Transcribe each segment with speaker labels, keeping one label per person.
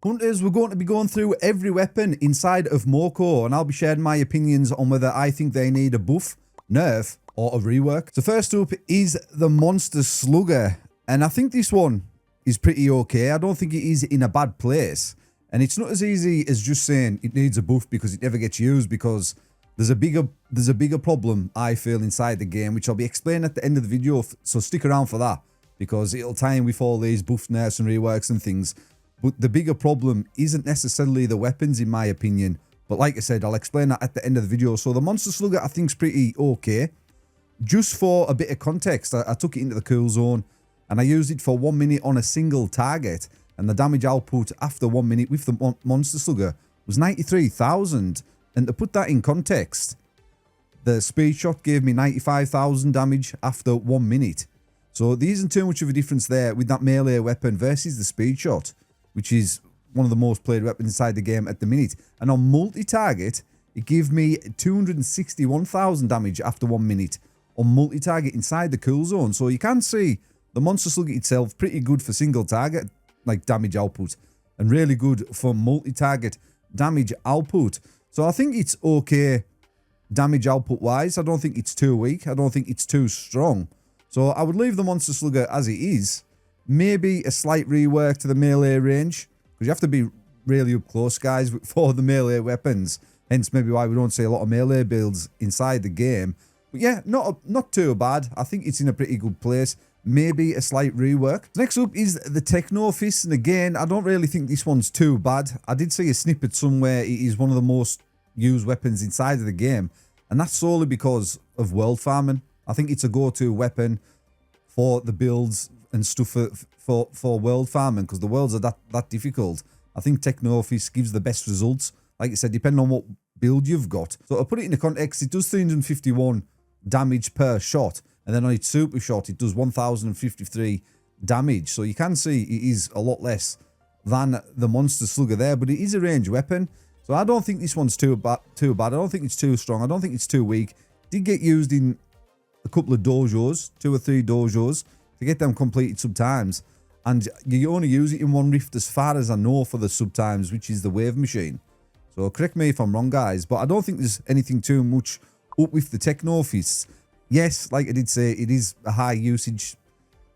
Speaker 1: Hunters, we're going to be going through every weapon inside of Moco, and I'll be sharing my opinions on whether I think they need a buff, nerf, or a rework. So first up is the Monster Slugger, and I think this one is pretty okay. I don't think it is in a bad place, and it's not as easy as just saying it needs a buff because it never gets used, because there's a bigger problem I feel inside the game, which I'll be explaining at the end of the video, so stick around for that, because it'll tie in with all these buff, nerfs, and reworks and things. But the bigger problem isn't necessarily the weapons, in my opinion. But like I said, I'll explain that at the end of the video. So the Monster Slugger, I think, is pretty okay. Just for a bit of context, I took it into the cool zone, and I used it for 1 minute on a single target. And the damage output after 1 minute with the Monster Slugger was 93,000. And to put that in context, the speed shot gave me 95,000 damage after 1 minute. So there isn't too much of a difference there with that melee weapon versus the speed shot, which is one of the most played weapons inside the game at the minute. And on multi-target, it gave me 261,000 damage after 1 minute on multi-target inside the cool zone. So you can see the Monster Slugger itself pretty good for single target like damage output, and really good for multi-target damage output. So I think it's okay damage output wise. I don't think it's too weak. I don't think it's too strong. So I would leave the Monster Slugger as it is. Maybe a slight rework to the melee range, because you have to be really up close, guys, for the melee weapons. Hence maybe why we don't see a lot of melee builds inside the game. But yeah, not too bad. I think it's in a pretty good place. Maybe a slight rework. Next up is the Technofist, and again, I don't really think this one's too bad. I did see a snippet somewhere. It is one of the most used weapons inside of the game, and that's solely because of world farming. I think it's a go-to weapon for the builds and stuff for world farming, because the worlds are that difficult. I think Technofist gives the best results, like I said, depending on what build you've got. So to put it into context, it does 351 damage per shot, and then on its super shot it does 1053 damage. So you can see it is a lot less than the Monster Slugger there, but it is a ranged weapon. So I don't think this one's too bad. I don't think it's too strong. I don't think it's too weak. It did get used in a couple of dojos, 2 or 3 dojos, to get them completed sometimes, and you only use it in one rift as far as I know for the sometimes, which is the wave machine. So correct me if I'm wrong, guys, but I don't think there's anything too much up with the Technofists. Yes, like I did say, it is a high usage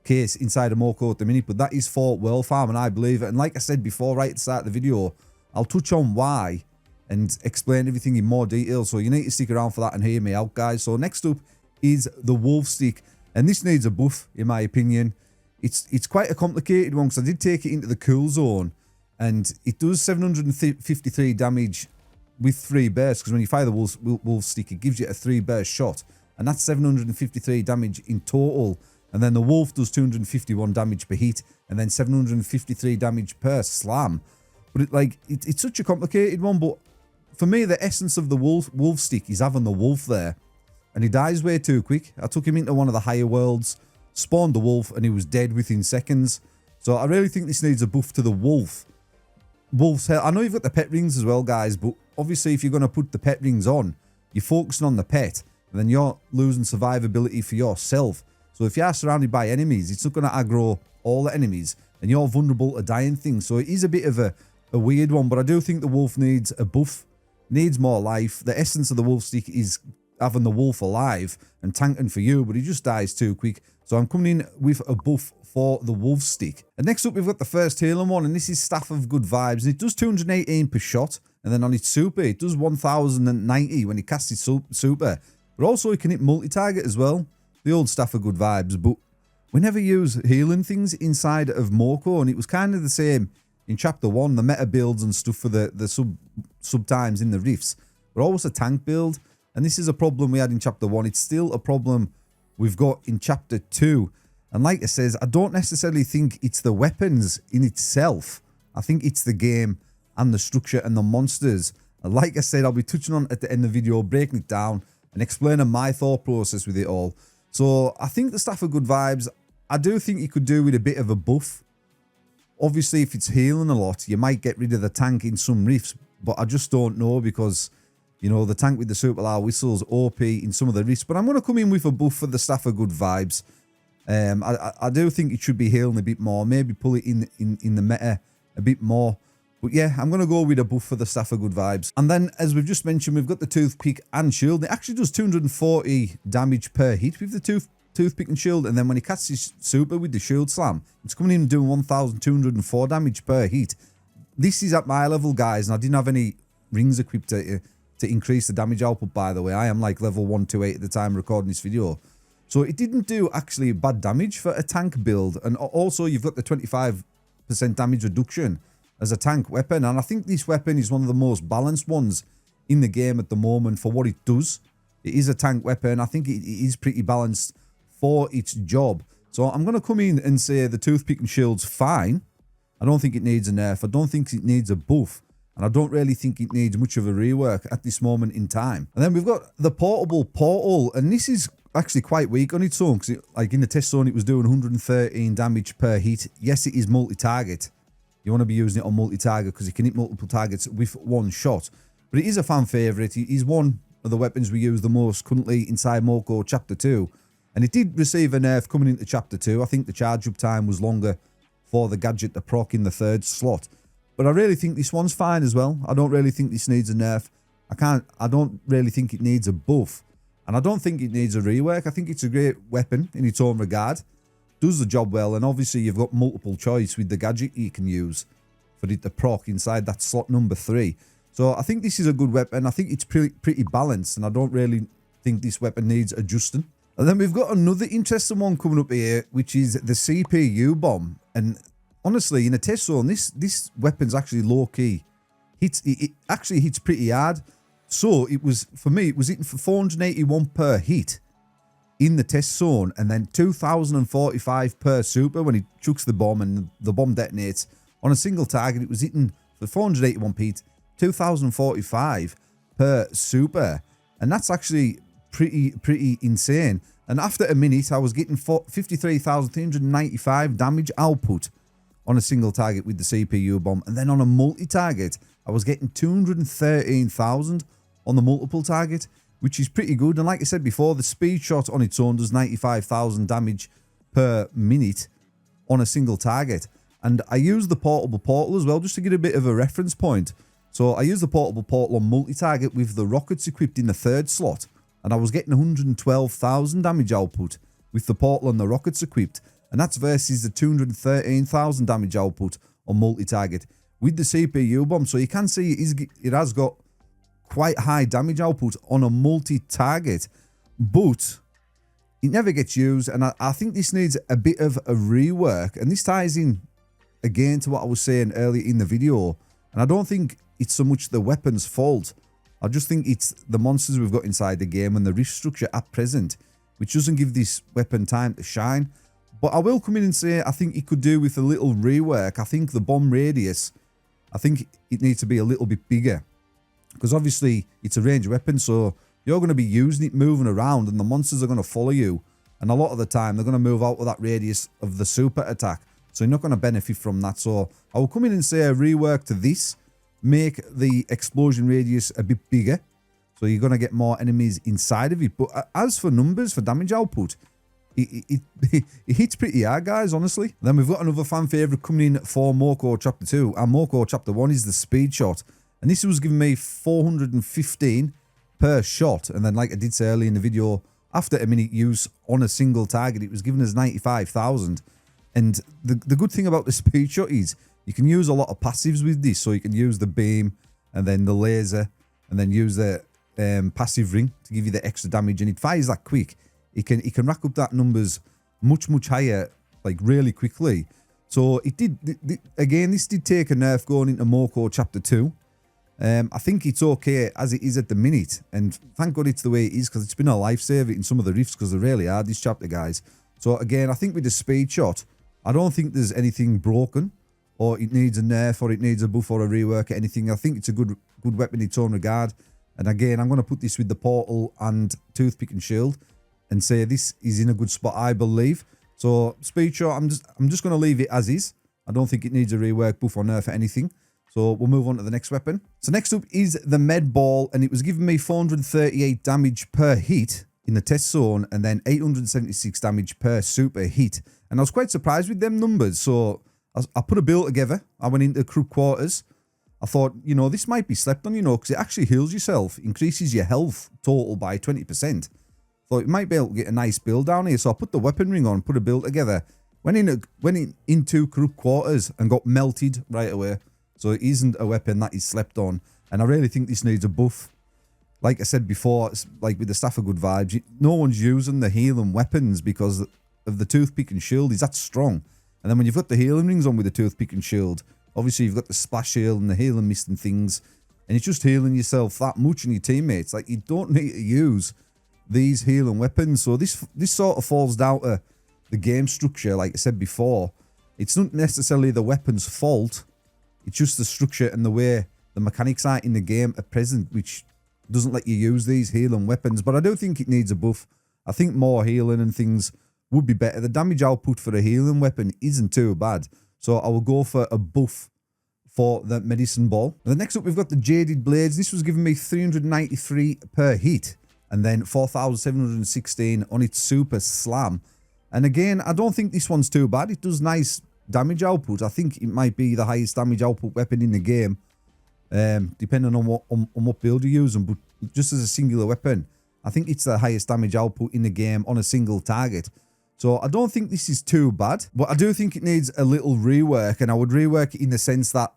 Speaker 1: case inside of Moco at the minute, but that is for world farm, and I believe it. And like I said before, right at the start of the video, I'll touch on why and explain everything in more detail, so you need to stick around for that and hear me out, guys. So next up is the Wolf Stick, and this needs a buff, in my opinion. It's quite a complicated one, because I did take it into the cool zone, and it does 753 damage with 3 bursts, because when you fire the wolf stick, it gives you a 3 burst shot, and that's 753 damage in total. And then the wolf does 251 damage per hit, and then 753 damage per slam. But it's such a complicated one. But for me, the essence of the wolf stick is having the wolf there, and he dies way too quick. I took him into one of the higher worlds, spawned the wolf, and he was dead within seconds. So I really think this needs a buff to the wolf. Wolf's health. I know you've got the pet rings as well, guys, but obviously if you're going to put the pet rings on, you're focusing on the pet, and then you're losing survivability for yourself. So if you are surrounded by enemies, it's not going to aggro all the enemies, and you're vulnerable to dying things. So it is a bit of a weird one, but I do think the wolf needs a buff, needs more life. The essence of the wolf stick is having the wolf alive and tanking for you, but he just dies too quick. So I'm coming in with a buff for the wolf stick. And next up, we've got the first healing one, and this is Staff of Good Vibes, and it does 218 per shot, and then on its super it does 1090 when it casts its super, but also it can hit multi-target as well, the old Staff of Good Vibes. But we never use healing things inside of Moco, and it was kind of the same in chapter 1, the meta builds and stuff for the sub times in the rifts were always a tank build, and this is a problem we had in chapter 1. It's still a problem we've got in chapter 2. And like I says, I don't necessarily think it's the weapons in itself. I think it's the game and the structure and the monsters. And like I said, I'll be touching on at the end of the video, breaking it down and explaining my thought process with it all. So I think the Staff of Good Vibes, I do think you could do with a bit of a buff. Obviously, if it's healing a lot, you might get rid of the tank in some rifts, but I just don't know, because, you know, the tank with the super loud whistles OP in some of the rifts. But I'm going to come in with a buff for the Staff of Good Vibes. I do think it should be healing a bit more. Maybe pull it in the meta a bit more. But yeah, I'm going to go with a buff for the staff for good vibes. And then, as we've just mentioned, we've got the Toothpick and Shield. It actually does 240 damage per hit with the Toothpick and Shield. And then when he catches super with the Shield Slam, it's coming in and doing 1,204 damage per hit. This is at my level, guys, and I didn't have any rings equipped to increase the damage output, by the way. I am like level 128 at the time recording this video. So it didn't do actually bad damage for a tank build. And also, you've got the 25% damage reduction as a tank weapon, and I think this weapon is one of the most balanced ones in the game at the moment for what it does. It is a tank weapon. I think it is pretty balanced for its job. So I'm going to come in and say the Toothpick and Shield's fine. I don't think it needs a nerf. I don't think it needs a buff. And I don't really think it needs much of a rework at this moment in time. And then we've got the portable portal, and this is actually quite weak on its own, because like in the test zone it was doing 113 damage per hit. Yes, it is multi-target. You want to be using it on multi-target because you can hit multiple targets with one shot. But it is a fan favourite. It is one of the weapons we use the most currently inside Moco Chapter 2. And it did receive a nerf coming into Chapter 2. I think the charge up time was longer for the gadget to proc in the 3rd slot. But I really think this one's fine as well. I don't really think this needs a nerf. I don't really think it needs a buff. And I don't think it needs a rework. I think it's a great weapon in its own regard. Does the job well, and obviously you've got multiple choice with the gadget you can use for it to proc inside that slot number 3. So I think this is a good weapon. I think it's pretty balanced, and I don't really think this weapon needs adjusting. And then we've got another interesting one coming up here, which is the CPU bomb. And honestly, in a test zone, this weapon's actually low key. It actually hits pretty hard. So it was, for me, it was hitting for 481 per hit in the test zone, and then 2,045 per super when he chucks the bomb and the bomb detonates. On a single target, it was hitting for 481 hit, 2,045 per super. And that's actually pretty insane. And after a minute, I was getting 53,395 damage output on a single target with the CPU bomb. And then on a multi-target, I was getting 213,000 on the multiple target, which is pretty good. And like I said before, the speed shot on its own does 95,000 damage per minute on a single target. And I use the portable portal as well, just to get a bit of a reference point. So I use the portable portal on multi-target with the rockets equipped in the 3rd slot, and I was getting 112,000 damage output with the portal and the rockets equipped. And that's versus the 213,000 damage output on multi-target with the CPU bomb. So you can see it has got quite high damage output on a multi-target, but it never gets used. And I think this needs a bit of a rework, and this ties in again to what I was saying earlier in the video. And I don't think it's so much the weapon's fault. I just think it's the monsters we've got inside the game and the rift structure at present, which doesn't give this weapon time to shine. But I will come in and say I think it could do with a little rework. I think the bomb radius, I think it needs to be a little bit bigger, because obviously it's a ranged weapon, so you're going to be using it moving around, and the monsters are going to follow you. And a lot of the time, they're going to move out of that radius of the super attack. So you're not going to benefit from that. So I will come in and say a rework to this, make the explosion radius a bit bigger. So you're going to get more enemies inside of it. But as for numbers, for damage output, it hits pretty hard, guys, honestly. Then we've got another fan favourite coming in for Moco Chapter 2. And Moco Chapter 1 is the speed shot. And this was giving me 415 per shot. And then, like I did say earlier in the video, after a minute use on a single target, it was giving us 95,000. And the good thing about the speed shot is you can use a lot of passives with this. So you can use the beam and then the laser and then use the passive ring to give you the extra damage. And it fires that quick. It can rack up that numbers much higher, like really quickly. So it did, again, this did take a nerf going into Moco Chapter 2. I think it's okay as it is at the minute, and thank God it's the way it is, because it's been a lifesaver in some of the rifts, because they're really hard, this chapter, guys. So again, I think with the speed shot, I don't think there's anything broken, or it needs a nerf, or it needs a buff or a rework or anything. I think it's a good weapon in its own regard. And again, I'm going to put this with the portal and Toothpick and Shield and say this is in a good spot, I believe. So speed shot, I'm just going to leave it as is. I don't think it needs a rework, buff or nerf or anything. So we'll move on to the next weapon. So next up is the med ball, and it was giving me 438 damage per hit in the test zone, and then 876 damage per super hit. And I was quite surprised with them numbers. So I put a build together. I went into crew quarters, I thought, you know, this might be slept on, you know, because it actually heals yourself, increases your health total by 20%. Thought it might be able to get a nice build down here. So I put the weapon ring on, put a build together, went into corrupt quarters and got melted right away. So it isn't a weapon that is slept on. And I really think this needs a buff. Like I said before, it's like with the Staff of Good Vibes, no one's using the healing weapons because of the Toothpick and Shield. Is that strong? And then when you've got the healing rings on with the Toothpick and Shield, obviously you've got the splash heal and the healing mist and things, and it's just healing yourself that much and your teammates. Like, you don't need to use these healing weapons. So this sort of falls down to the game structure. Like I said before, it's not necessarily the weapon's fault. It's just the structure and the way the mechanics are in the game at present, which doesn't let you use these healing weapons. But I do think it needs a buff. I think more healing and things would be better. The damage output for a healing weapon isn't too bad. So I will go for a buff for the medicine ball. And then next up, we've got the Jaded blades. This was giving me 393 per hit and then 4,716 on its super slam. And again, I don't think this one's too bad. It does nice damage output. I think it might be the highest damage output weapon in the game, depending on what build you're using. But just as a singular weapon, I think it's the highest damage output in the game on a single target. So I don't think this is too bad, but I do think it needs a little rework. And I would rework it in the sense that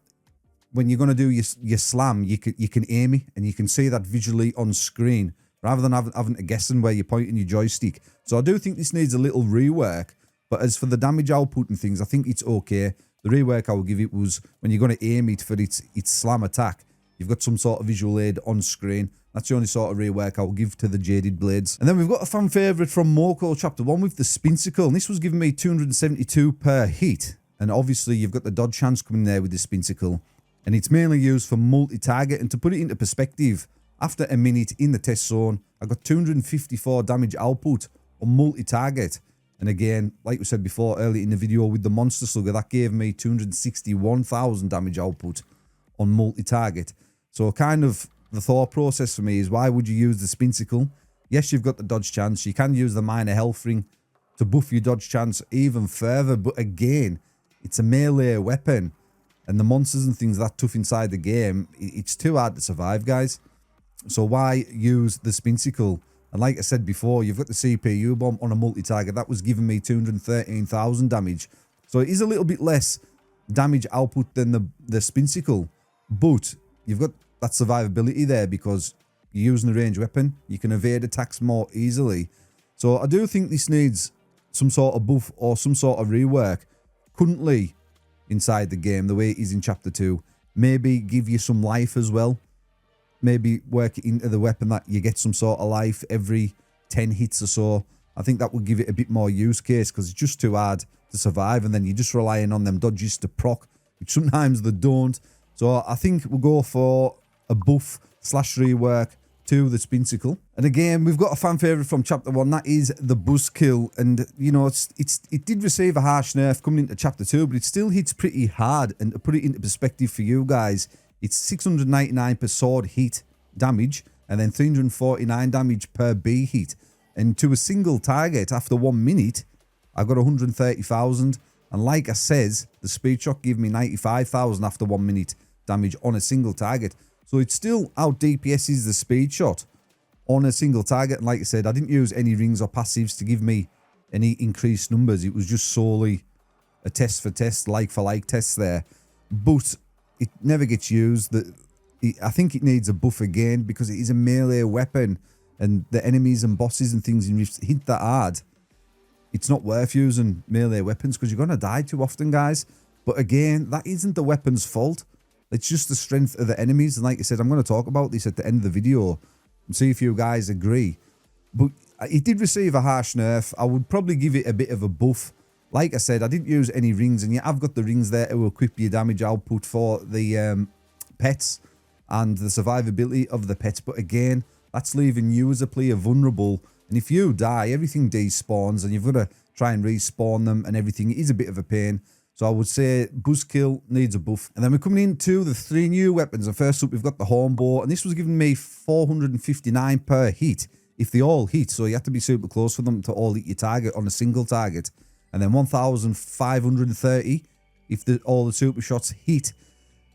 Speaker 1: when you're going to do your slam, you can aim it and you can see that visually on screen rather than having to guessing where you're pointing your joystick. So I do think this needs a little rework. But as for the damage output and things, I think it's okay. The rework I would give it was when you're going to aim it for its slam attack, you've got some sort of visual aid on screen. That's the only sort of rework I will give to the Jaded blades. And then we've got a fan favourite from Moco Chapter 1 with the Spinsicle. And this was giving me 272 per hit. And obviously you've got the dodge chance coming there with the Spinsicle. And it's mainly used for multi-target. And to put it into perspective, after a minute in the test zone, I got 254 damage output on multi-target. And again, like we said before earlier in the video with the Monster Slugger, that gave me 261,000 damage output on multi-target. So kind of the thought process for me is, why would you use the Spinsicle? Yes, you've got the dodge chance. You can use the minor health ring to buff your dodge chance even further. But again, it's a melee weapon. And the monsters and things that tough inside the game, it's too hard to survive, guys. So why use the Spinsicle? And like I said before, you've got the CPU bomb on a multi-target. That was giving me 213,000 damage. So it is a little bit less damage output than the Spinsicle. But you've got that survivability there because you're using a ranged weapon. You can evade attacks more easily. So I do think this needs some sort of buff or some sort of rework currently inside the game, the way it is in Chapter 2. Maybe give you some life as well. Maybe work it into the weapon that you get some sort of life every 10 hits or so. I think that would give it a bit more use case because it's just too hard to survive. And then you're just relying on them dodges to proc, which sometimes they don't. So I think we'll go for a buff / rework to the Spinsicle. And again, we've got a fan favourite from Chapter 1. That is the Buzzkill. And, you know, it did receive a harsh nerf coming into Chapter 2, but it still hits pretty hard. And to put it into perspective for you guys, it's 699 per sword hit damage and then 349 damage per B hit. And to a single target after 1 minute, I got 130,000. And like I says, the speed shock gave me 95,000 after 1 minute damage on a single target. So it still out DPS's the speed shot on a single target. And like I said, I didn't use any rings or passives to give me any increased numbers. It was just solely a test for test, like for like test there. But it never gets used. I think it needs a buff again because it is a melee weapon and the enemies and bosses and things hit that hard. It's not worth using melee weapons because you're going to die too often, guys. But again, that isn't the weapon's fault. It's just the strength of the enemies. And like I said, I'm going to talk about this at the end of the video and see if you guys agree. But it did receive a harsh nerf. I would probably give it a bit of a buff. Like I said, I didn't use any rings. And yeah, I've got the rings there to equip your damage output for the pets and the survivability of the pets. But again, that's leaving you as a player vulnerable. And if you die, everything despawns and you've got to try and respawn them and everything. It is a bit of a pain. So I would say Buzzkill needs a buff. And then we're coming into the 3 new weapons. And first up, we've got the Hornbow. And this was giving me 459 per hit if they all hit. So you have to be super close for them to all hit your target on a single target. And then 1,530 if all the super shots hit.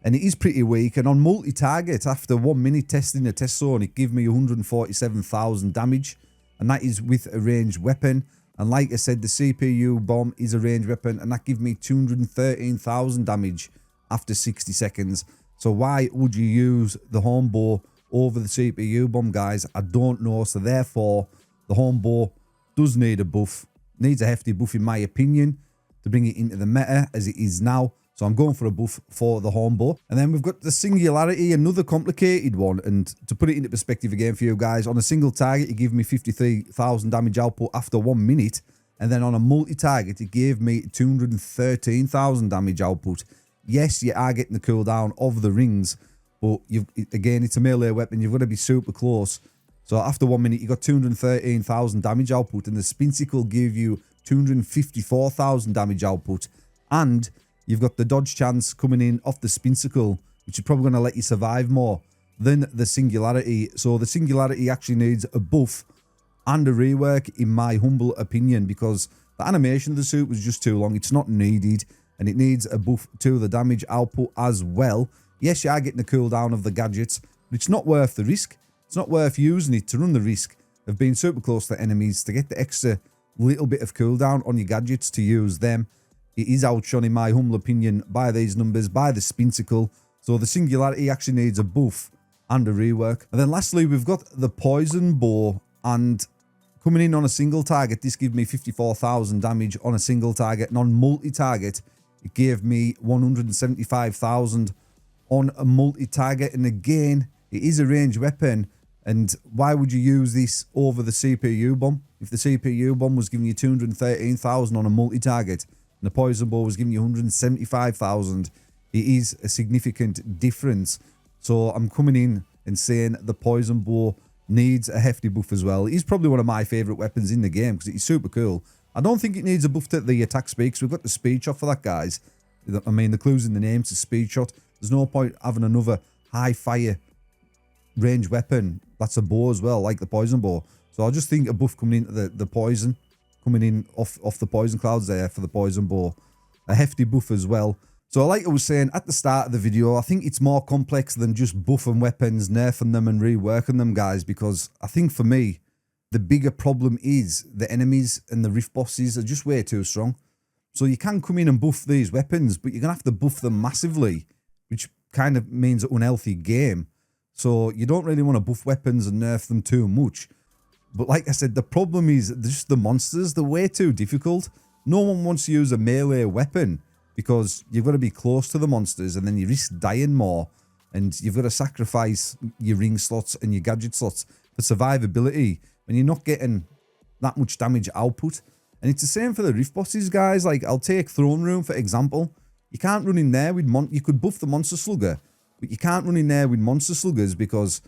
Speaker 1: and it is pretty weak. And on multi-target, after 1 minute testing the test zone, it gave me 147,000 damage, and that is with a ranged weapon. And like I said, the CPU bomb is a ranged weapon, and that gave me 213,000 damage after 60 seconds. So why would you use the home bow over the CPU bomb, guys? I don't know. So therefore, the home bow does need a buff. Needs a hefty buff, in my opinion, to bring it into the meta as it is now. So I'm going for a buff for the home bow. And then we've got the Singularity, another complicated one. And to put it into perspective again for you guys, on a single target, it gave me 53,000 damage output after 1 minute. And then on a multi-target, it gave me 213,000 damage output. Yes, you are getting the cooldown of the rings, but again, it's a melee weapon. You've got to be super close. So after 1 minute, you got 213,000 damage output, and the Spinsicle gave you 254,000 damage output. And you've got the dodge chance coming in off the Spinsicle, which is probably going to let you survive more than the Singularity. So the Singularity actually needs a buff and a rework, in my humble opinion, because the animation of the suit was just too long. It's not needed, and it needs a buff to the damage output as well. Yes, you are getting the cooldown of the gadgets, but it's not worth the risk. It's not worth using it to run the risk of being super close to enemies to get the extra little bit of cooldown on your gadgets to use them. It is outshone, in my humble opinion, by these numbers, by the Spinsicle. So the Singularity actually needs a buff and a rework. And then lastly, we've got the Poison Bow, and coming in on a single target, this gives me 54,000 damage on a single target, and on multi-target, it gave me 175,000 on a multi-target. And again, it is a ranged weapon. And why would you use this over the CPU bomb? If the CPU bomb was giving you 213,000 on a multi-target and the Poison Bow was giving you 175,000, it is a significant difference. So I'm coming in and saying the Poison Bow needs a hefty buff as well. It is probably one of my favourite weapons in the game because it is super cool. I don't think it needs a buff to the attack speed because we've got the speed shot for that, guys. I mean, the clue's in the name, it's a speed shot. There's no point having another high fire range weapon that's a bow as well, like the Poison Bow. So I just think a buff coming into the poison, coming in off the poison clouds there for the Poison Bow. A hefty buff as well. So like I was saying at the start of the video, I think it's more complex than just buffing weapons, nerfing them and reworking them, guys, because I think for me, the bigger problem is the enemies and the rift bosses are just way too strong. So you can come in and buff these weapons, but you're going to have to buff them massively, which kind of means an unhealthy game. So you don't really want to buff weapons and nerf them too much. But like I said, the problem is just the monsters. They're way too difficult. No one wants to use a melee weapon because you've got to be close to the monsters and then you risk dying more. And you've got to sacrifice your ring slots and your gadget slots for survivability when you're not getting that much damage output. And it's the same for the rift bosses, guys. Like, I'll take Throne Room, for example. You can't run in there with... You could buff the Monster Slugger, but you can't run in there with Monster Sluggers because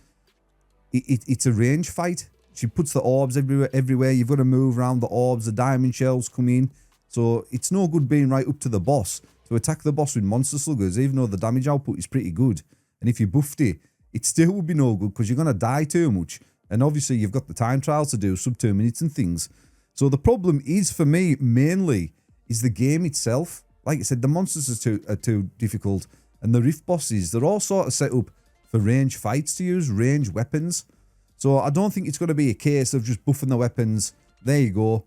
Speaker 1: it's a range fight. She puts the orbs everywhere. You've got to move around the orbs. The diamond shells come in. So it's no good being right up to the boss to attack the boss with Monster Sluggers, even though the damage output is pretty good. And if you buffed it, it still would be no good because you're going to die too much. And obviously, you've got the time trials to do, sub 2 minutes and things. So the problem is, for me, mainly, is the game itself. Like I said, the monsters are too difficult. And the rift bosses, they're all sort of set up for range fights to use, range weapons. So I don't think it's going to be a case of just buffing the weapons. There you go.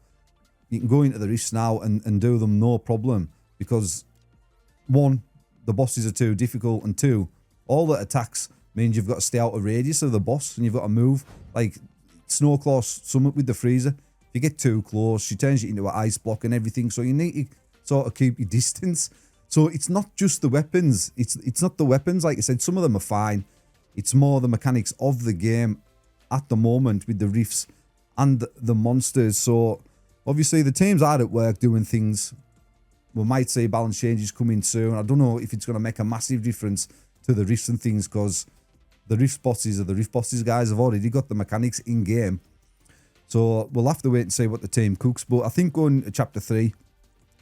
Speaker 1: You can go into the rifts now and do them no problem. Because, one, the bosses are too difficult. And two, all the attacks means you've got to stay out of radius of the boss. And you've got to move. Like Snowclaw Summit with the freezer. If you get too close, she turns you into an ice block and everything. So you need to sort of keep your distance. So it's not just the weapons. It's not the weapons. Like I said, some of them are fine. It's more the mechanics of the game at the moment with the rifts and the monsters. So obviously the teams are at work doing things. We might see balance changes coming soon. I don't know if it's going to make a massive difference to the rifts and things because the rift bosses are the rift bosses, guys. Have already got the mechanics in game. So we'll have to wait and see what the team cooks. But I think going to chapter 3,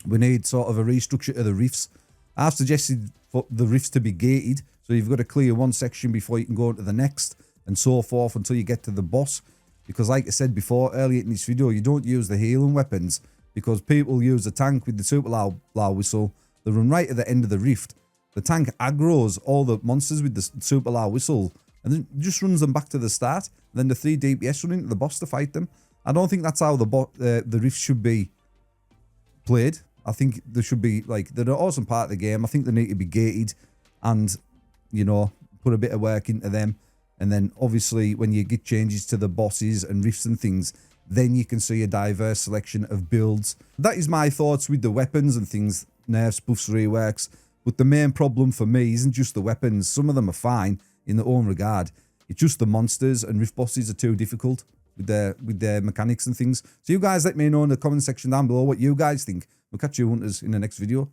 Speaker 1: we need sort of a restructure of the rifts. I've suggested for the rifts to be gated. So you've got to clear one section before you can go into the next and so forth until you get to the boss. Because like I said before, earlier in this video, you don't use the healing weapons because people use the tank with the super loud whistle. They run right at the end of the rift The tank aggroes all the monsters with the super loud whistle and then just runs them back to the start. And then the 3 DPS run into the boss to fight them. I don't think that's how the rifts should be played. I think they should be, like, they're an awesome part of the game. I think they need to be gated and, you know, put a bit of work into them. And then, obviously, when you get changes to the bosses and rifts and things, then you can see a diverse selection of builds. That is my thoughts with the weapons and things, nerfs, buffs, reworks. But the main problem for me isn't just the weapons. Some of them are fine in their own regard. It's just the monsters and rift bosses are too difficult with their mechanics and things. So you guys let me know in the comment section down below what you guys think. We'll catch you hunters in the next video.